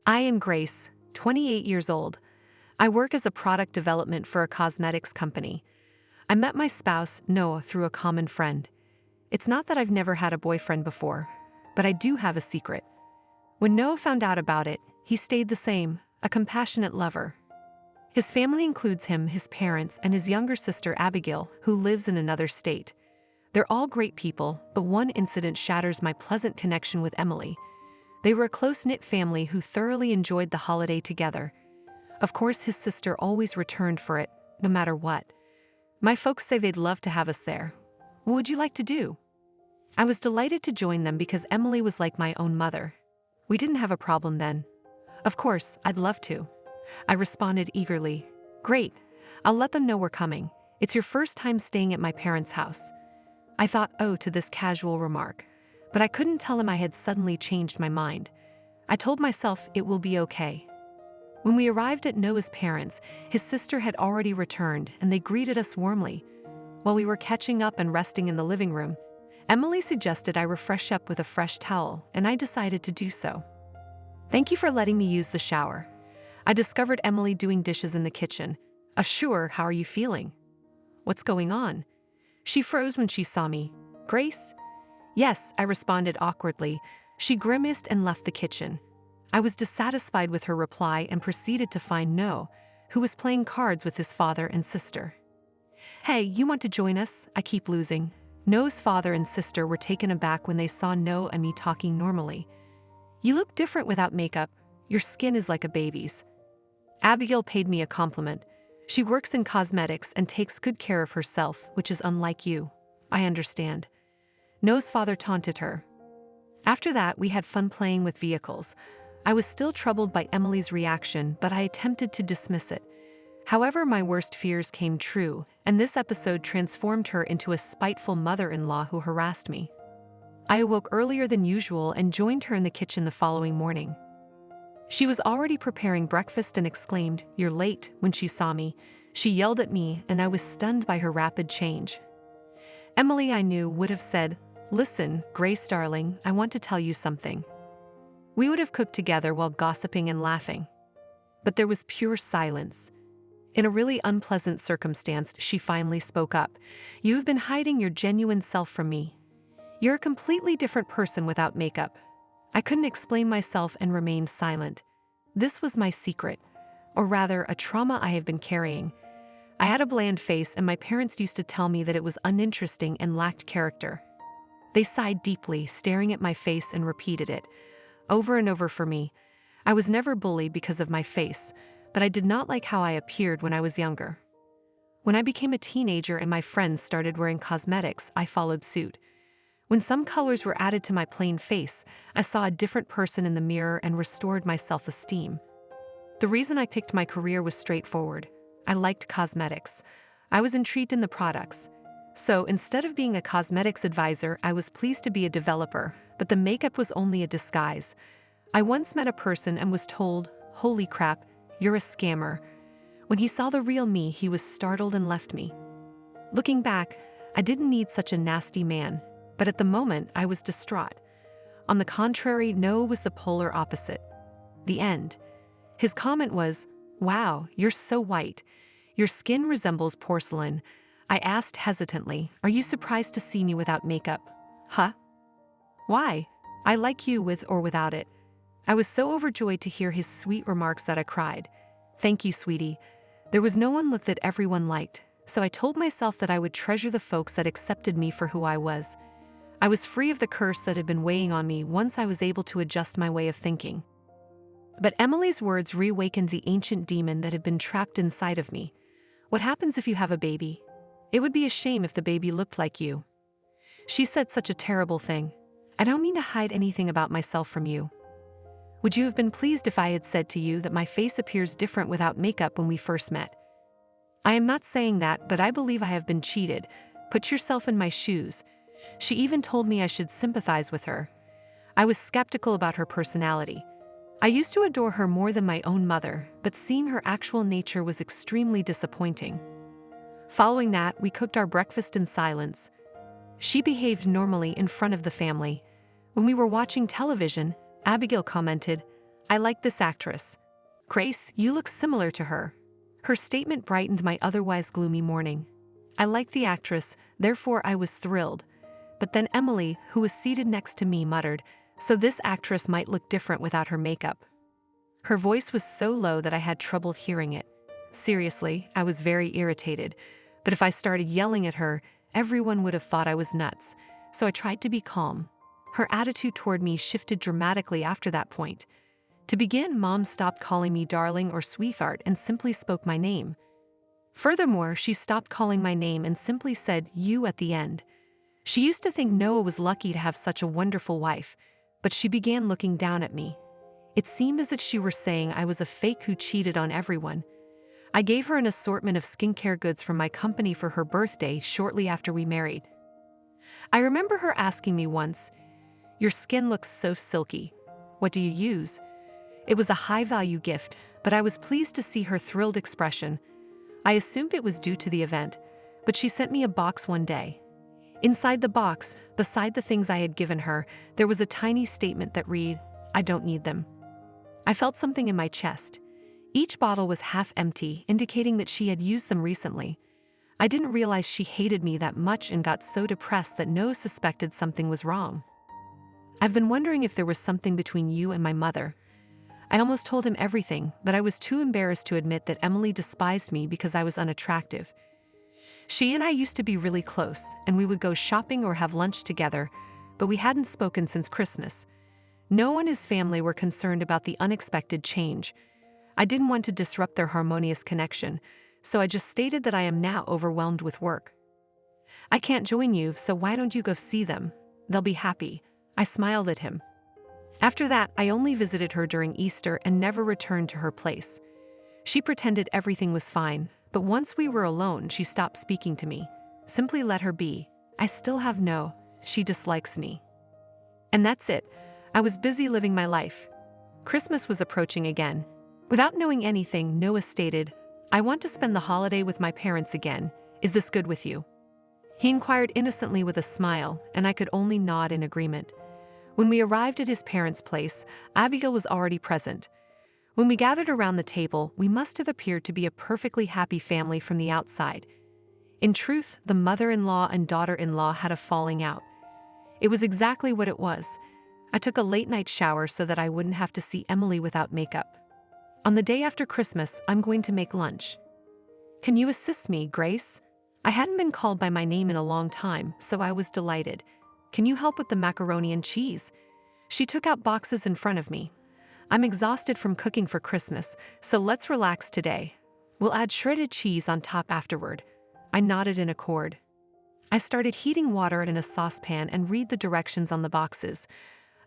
I am Grace, 28 years old. I work as a product development for a cosmetics company. I met my spouse, Noah, through a common friend. It's not that I've never had a boyfriend before, but I do have a secret. When Noah found out about it, he stayed the same, a compassionate lover. His family includes him, his parents, and his younger sister Abigail, who lives in another state. They're all great people, but one incident shatters my pleasant connection with Emily. They were a close-knit family who thoroughly enjoyed the holiday together. Of course, his sister always returned for it, no matter what. My folks say they'd love to have us there. What would you like to do? I was delighted to join them because Emily was like my own mother. We didn't have a problem then. Of course, I'd love to. I responded eagerly. Great, I'll let them know we're coming. It's your first time staying at my parents' house. I thought, oh, to this casual remark. But I couldn't tell him I had suddenly changed my mind. I told myself it will be okay. When we arrived at Noah's parents, his sister had already returned and they greeted us warmly. While we were catching up and resting in the living room, Emily suggested I refresh up with a fresh towel, and I decided to do so. Thank you for letting me use the shower. I discovered Emily doing dishes in the kitchen. Sure, how are you feeling? What's going on? She froze when she saw me. Grace? Yes, I responded awkwardly. She grimaced and left the kitchen. I was dissatisfied with her reply and proceeded to find Noah, who was playing cards with his father and sister. Hey, you want to join us? I keep losing. Noah's father and sister were taken aback when they saw Noah and me talking normally. You look different without makeup. Your skin is like a baby's. Abigail paid me a compliment. She works in cosmetics and takes good care of herself, which is unlike you. I understand. Noah's father taunted her. After that, we had fun playing with vehicles. I was still troubled by Emily's reaction, but I attempted to dismiss it. However, my worst fears came true, and this episode transformed her into a spiteful mother-in-law who harassed me. I awoke earlier than usual and joined her in the kitchen the following morning. She was already preparing breakfast and exclaimed, "You're late," when she saw me. She yelled at me, and I was stunned by her rapid change. Emily, I knew, would have said, "Listen, Grace darling, I want to tell you something." We would have cooked together while gossiping and laughing. But there was pure silence. In a really unpleasant circumstance, she finally spoke up. "You have been hiding your genuine self from me. You're a completely different person without makeup." I couldn't explain myself and remained silent. This was my secret, or rather, a trauma I have been carrying. I had a bland face, and my parents used to tell me that it was uninteresting and lacked character. They sighed deeply, staring at my face, and repeated it over and over for me. I was never bullied because of my face, but I did not like how I appeared when I was younger. When I became a teenager and my friends started wearing cosmetics, I followed suit. When some colors were added to my plain face, I saw a different person in the mirror and restored my self-esteem. The reason I picked my career was straightforward. I liked cosmetics. I was intrigued in the products. So instead of being a cosmetics advisor, I was pleased to be a developer, but the makeup was only a disguise. I once met a person and was told, "Holy crap, you're a scammer." When he saw the real me, he was startled and left me. Looking back, I didn't need such a nasty man, but at the moment I was distraught. On the contrary, Noah was the polar opposite. The end. His comment was, "Wow, you're so white. Your skin resembles porcelain." I asked hesitantly, "Are you surprised to see me without makeup?" "Huh? Why? I like you with or without it." I was so overjoyed to hear his sweet remarks that I cried. "Thank you, sweetie." There was no one look that everyone liked, so I told myself that I would treasure the folks that accepted me for who I was. I was free of the curse that had been weighing on me once I was able to adjust my way of thinking. But Emily's words reawakened the ancient demon that had been trapped inside of me. What happens if you have a baby? It would be a shame if the baby looked like you. She said such a terrible thing. I don't mean to hide anything about myself from you. Would you have been pleased if I had said to you that my face appears different without makeup when we first met? I am not saying that, but I believe I have been cheated. Put yourself in my shoes. She even told me I should sympathize with her. I was skeptical about her personality. I used to adore her more than my own mother, but seeing her actual nature was extremely disappointing. Following that, we cooked our breakfast in silence. She behaved normally in front of the family. When we were watching television, Abigail commented, I like this actress. Grace, you look similar to her. Her statement brightened my otherwise gloomy morning. I liked the actress, therefore I was thrilled. But then Emily, who was seated next to me, muttered, "So this actress might look different without her makeup." Her voice was so low that I had trouble hearing it. Seriously, I was very irritated. But if I started yelling at her, everyone would have thought I was nuts, so I tried to be calm. Her attitude toward me shifted dramatically after that point. To begin, Mom stopped calling me darling or sweetheart and simply spoke my name. Furthermore, she stopped calling my name and simply said you at the end. She used to think Noah was lucky to have such a wonderful wife, but she began looking down at me. It seemed as if she were saying I was a fake who cheated on everyone. I gave her an assortment of skincare goods from my company for her birthday shortly after we married. I remember her asking me once, "Your skin looks so silky. What do you use?" It was a high-value gift, but I was pleased to see her thrilled expression. I assumed it was due to the event, but she sent me a box one day. Inside the box, beside the things I had given her, there was a tiny statement that read, "I don't need them." I felt something in my chest. Each bottle was half empty, indicating that she had used them recently. I didn't realize she hated me that much and got so depressed that Noah suspected something was wrong. I've been wondering if there was something between you and my mother. I almost told him everything, but I was too embarrassed to admit that Emily despised me because I was unattractive. She and I used to be really close, and we would go shopping or have lunch together, but we hadn't spoken since Christmas. Noah and his family were concerned about the unexpected change. I didn't want to disrupt their harmonious connection, so I just stated that I am now overwhelmed with work. "I can't join you, so why don't you go see them? They'll be happy." I smiled at him. After that, I only visited her during Easter and never returned to her place. She pretended everything was fine, but once we were alone, she stopped speaking to me. Simply let her be. I still have no, she dislikes me. And that's it. I was busy living my life. Christmas was approaching again. Without knowing anything, Noah stated, "I want to spend the holiday with my parents again. Is this good with you?" He inquired innocently with a smile, and I could only nod in agreement. When we arrived at his parents' place, Abigail was already present. When we gathered around the table, we must have appeared to be a perfectly happy family from the outside. In truth, the mother-in-law and daughter-in-law had a falling out. It was exactly what it was. I took a late-night shower so that I wouldn't have to see Emily without makeup. On the day after Christmas, I'm going to make lunch. "Can you assist me, Grace?" I hadn't been called by my name in a long time, so I was delighted. "Can you help with the macaroni and cheese?" She took out boxes in front of me. "I'm exhausted from cooking for Christmas, so let's relax today. We'll add shredded cheese on top afterward." I nodded in accord. I started heating water in a saucepan and read the directions on the boxes.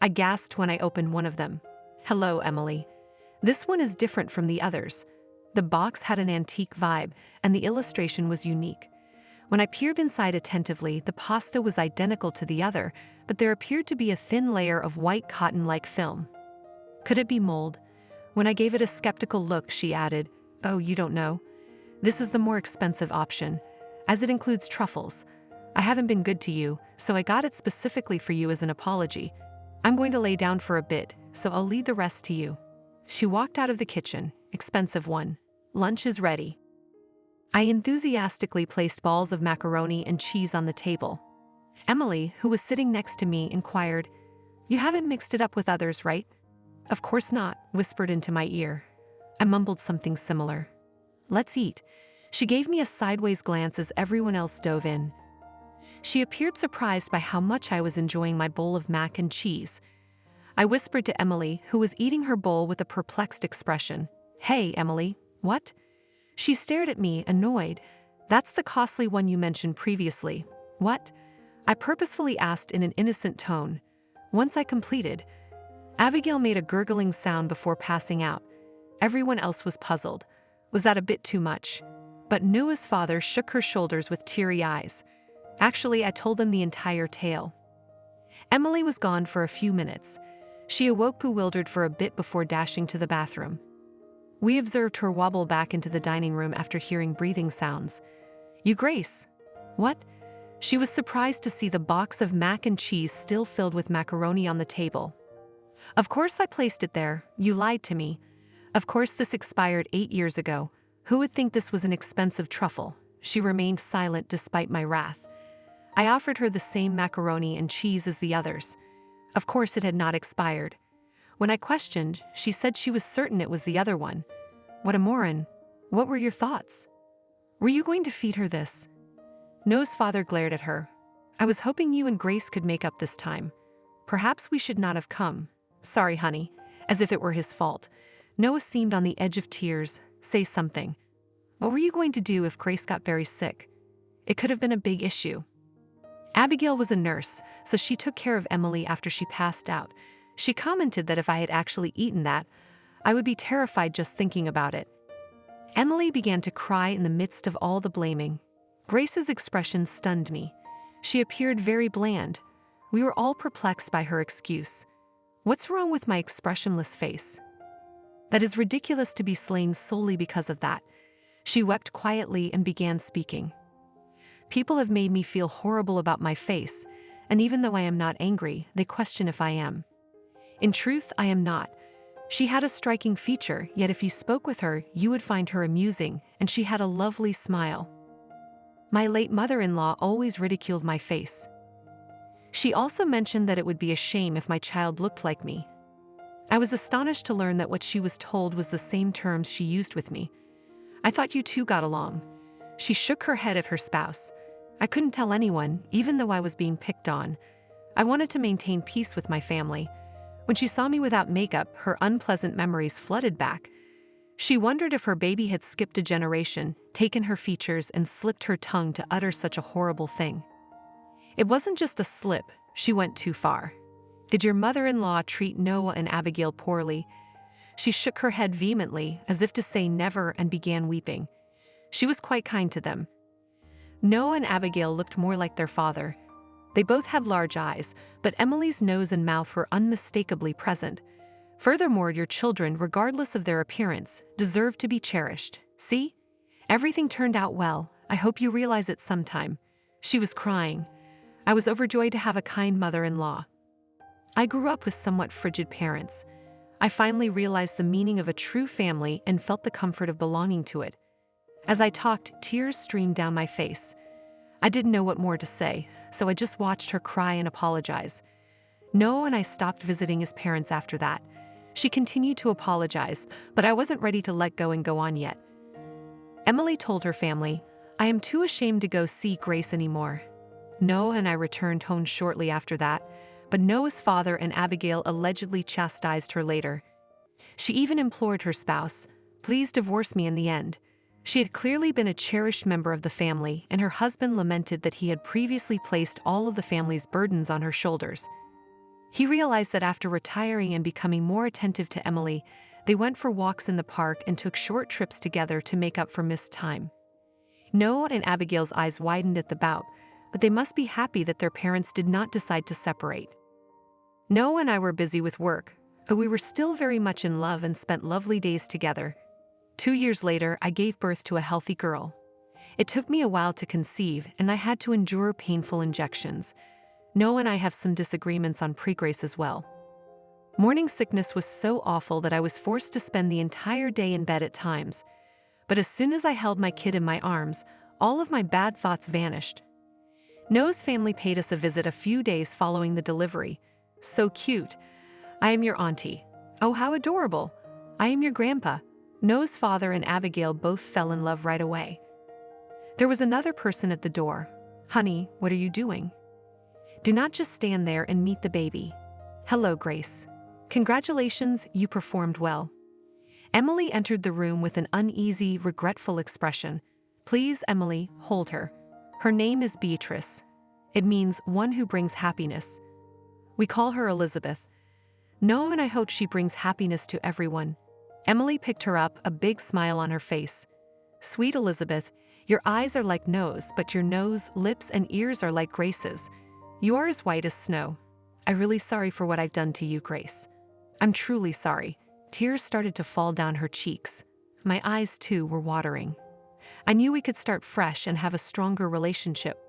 I gasped when I opened one of them. "Hello, Emily. This one is different from the others." The box had an antique vibe, and the illustration was unique. When I peered inside attentively, the pasta was identical to the other, but there appeared to be a thin layer of white cotton-like film. Could it be mold? When I gave it a skeptical look, she added, "Oh, you don't know? This is the more expensive option, as it includes truffles. I haven't been good to you, so I got it specifically for you as an apology. I'm going to lay down for a bit, so I'll leave the rest to you." She walked out of the kitchen. "Expensive one. Lunch is ready." I enthusiastically placed balls of macaroni and cheese on the table. Emily, who was sitting next to me, inquired, "You haven't mixed it up with others, right?" "Of course not," whispered into my ear. I mumbled something similar. "Let's eat." She gave me a sideways glance as everyone else dove in. She appeared surprised by how much I was enjoying my bowl of mac and cheese. I whispered to Emily, who was eating her bowl with a perplexed expression, "Hey, Emily, what?" She stared at me, annoyed. "That's the costly one you mentioned previously." "What?" I purposefully asked in an innocent tone. Once I completed, Abigail made a gurgling sound before passing out. Everyone else was puzzled. Was that a bit too much? But Noah's father shook her shoulders with teary eyes. Actually, I told them the entire tale. Emily was gone for a few minutes. She awoke bewildered for a bit before dashing to the bathroom. We observed her wobble back into the dining room after hearing breathing sounds. "You, Grace." "What?" She was surprised to see the box of mac and cheese still filled with macaroni on the table. Of course I placed it there. You lied to me. Of course this expired 8 years ago. Who would think this was an expensive truffle? She remained silent despite my wrath. I offered her the same macaroni and cheese as the others. Of course it had not expired. When I questioned, she said she was certain it was the other one. What a moron. What were your thoughts? Were you going to feed her this? Noah's father glared at her. I was hoping you and Grace could make up this time. Perhaps we should not have come. Sorry, honey. As if it were his fault. Noah seemed on the edge of tears. Say something. What were you going to do if Grace got very sick? It could have been a big issue. Abigail was a nurse, so she took care of Emily after she passed out. She commented that if I had actually eaten that, I would be terrified just thinking about it. Emily began to cry in the midst of all the blaming. Grace's expression stunned me. She appeared very bland. We were all perplexed by her excuse. What's wrong with my expressionless face? That is ridiculous to be slain solely because of that. She wept quietly and began speaking. People have made me feel horrible about my face, and even though I am not angry, they question if I am. In truth, I am not. She had a striking feature, yet if you spoke with her, you would find her amusing, and she had a lovely smile. My late mother-in-law always ridiculed my face. She also mentioned that it would be a shame if my child looked like me. I was astonished to learn that what she was told was the same terms she used with me. I thought you two got along. She shook her head at her spouse. I couldn't tell anyone, even though I was being picked on. I wanted to maintain peace with my family. When she saw me without makeup, her unpleasant memories flooded back. She wondered if her baby had skipped a generation, taken her features, and slipped her tongue to utter such a horrible thing. It wasn't just a slip, she went too far. Did your mother-in-law treat Noah and Abigail poorly? She shook her head vehemently, as if to say never, and began weeping. She was quite kind to them. Noah and Abigail looked more like their father. They both had large eyes, but Emily's nose and mouth were unmistakably present. Furthermore, your children, regardless of their appearance, deserve to be cherished. See? Everything turned out well. I hope you realize it sometime. She was crying. I was overjoyed to have a kind mother-in-law. I grew up with somewhat frigid parents. I finally realized the meaning of a true family and felt the comfort of belonging to it. As I talked, tears streamed down my face. I didn't know what more to say, so I just watched her cry and apologize. Noah and I stopped visiting his parents after that. She continued to apologize, but I wasn't ready to let go and go on yet. Emily told her family, I am too ashamed to go see Grace anymore. Noah and I returned home shortly after that, but Noah's father and Abigail allegedly chastised her later. She even implored her spouse, please divorce me in the end. She had clearly been a cherished member of the family, and her husband lamented that he had previously placed all of the family's burdens on her shoulders. He realized that after retiring and becoming more attentive to Emily, they went for walks in the park and took short trips together to make up for missed time. Noah and Abigail's eyes widened at the bout, but they must be happy that their parents did not decide to separate. Noah and I were busy with work, but we were still very much in love and spent lovely days together. 2 years later, I gave birth to a healthy girl. It took me a while to conceive, and I had to endure painful injections. Noah and I have some disagreements on Grace as well. Morning sickness was so awful that I was forced to spend the entire day in bed at times. But as soon as I held my kid in my arms, all of my bad thoughts vanished. Noah's family paid us a visit a few days following the delivery. So cute. I am your auntie. Oh, how adorable. I am your grandpa. Noah's father and Abigail both fell in love right away. There was another person at the door. Honey, what are you doing? Do not just stand there and meet the baby. Hello, Grace. Congratulations, you performed well. Emily entered the room with an uneasy, regretful expression. Please, Emily, hold her. Her name is Beatrice. It means one who brings happiness. We call her Elizabeth. Noah and I hope she brings happiness to everyone. Emily picked her up, a big smile on her face. Sweet Elizabeth, your eyes are like Noah's, but your nose, lips, and ears are like Grace's. You are as white as snow. I'm really sorry for what I've done to you, Grace. I'm truly sorry. Tears started to fall down her cheeks. My eyes, too, were watering. I knew we could start fresh and have a stronger relationship.